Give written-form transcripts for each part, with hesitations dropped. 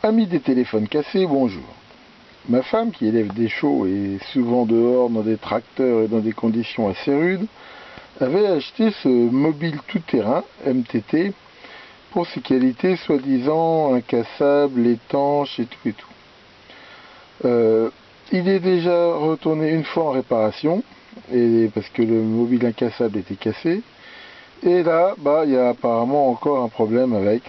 Amis des téléphones cassés, bonjour. Ma femme, qui élève des chevaux et souvent dehors dans des tracteurs et dans des conditions assez rudes, avait acheté ce mobile tout-terrain, MTT, pour ses qualités soi-disant incassables, étanches et tout et tout. Il est déjà retourné une fois en réparation, parce que le mobile incassable était cassé. Et là, il y a apparemment encore un problème avec.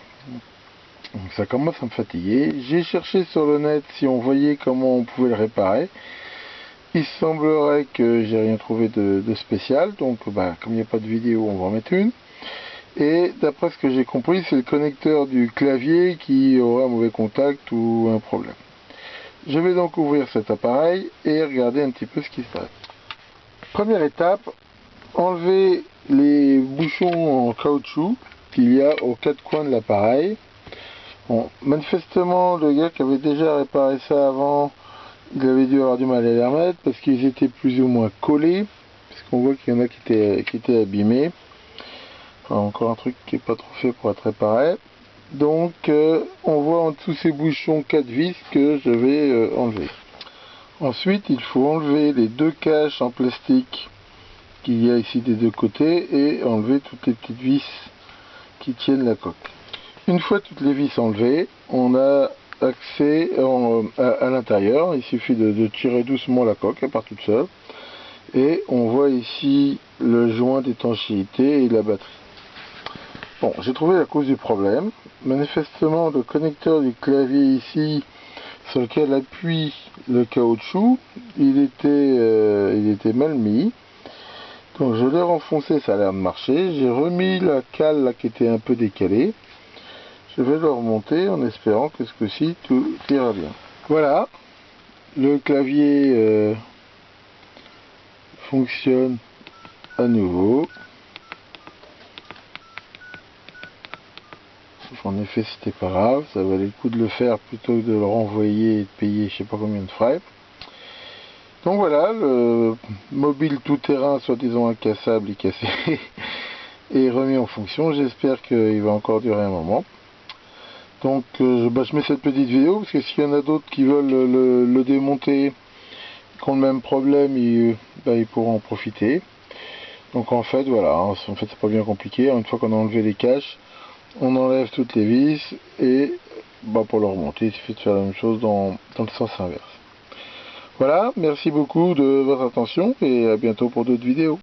Donc ça commence à me fatiguer. J'ai cherché sur le net si on voyait comment on pouvait le réparer. Il semblerait que j'ai rien trouvé de spécial. Donc comme il n'y a pas de vidéo, on va en mettre une. Et d'après ce que j'ai compris, c'est le connecteur du clavier qui aura un mauvais contact ou un problème. Je vais donc ouvrir cet appareil et regarder un petit peu ce qui se passe. Première étape, enlever les bouchons en caoutchouc qu'il y a aux quatre coins de l'appareil. Bon, manifestement, le gars qui avait déjà réparé ça avant, il avait dû avoir du mal à les remettre parce qu'ils étaient plus ou moins collés, parce qu'on voit qu'il y en a qui étaient abîmés. Enfin, encore un truc qui n'est pas trop fait pour être réparé. Donc, on voit en dessous ces bouchons 4 vis que je vais enlever. Ensuite, il faut enlever les deux caches en plastique qu'il y a ici des deux côtés et enlever toutes les petites vis qui tiennent la coque. Une fois toutes les vis enlevées, on a accès à l'intérieur. Il suffit de tirer doucement la coque, elle part toute seule. Et on voit ici le joint d'étanchéité et la batterie. Bon, j'ai trouvé la cause du problème. Manifestement, le connecteur du clavier ici, sur lequel appuie le caoutchouc, il était mal mis. Donc je l'ai renfoncé, ça a l'air de marcher. J'ai remis la cale là, qui était un peu décalée. Je vais le remonter en espérant que ce coup-ci tout ira bien. Voilà, le clavier fonctionne à nouveau. En effet, c'était pas grave, ça valait le coup de le faire plutôt que de le renvoyer et de payer je sais pas combien de frais. Donc voilà, le mobile tout-terrain, soi-disant incassable, est cassé et remis en fonction. J'espère qu'il va encore durer un moment. Donc je mets cette petite vidéo parce que s'il y en a d'autres qui veulent le démonter, qui ont le même problème, ils pourront en profiter. Donc en fait voilà, en fait c'est pas bien compliqué. Une fois qu'on a enlevé les caches, on enlève toutes les vis et pour le remonter, il suffit de faire la même chose dans le sens inverse. Voilà, merci beaucoup de votre attention et à bientôt pour d'autres vidéos.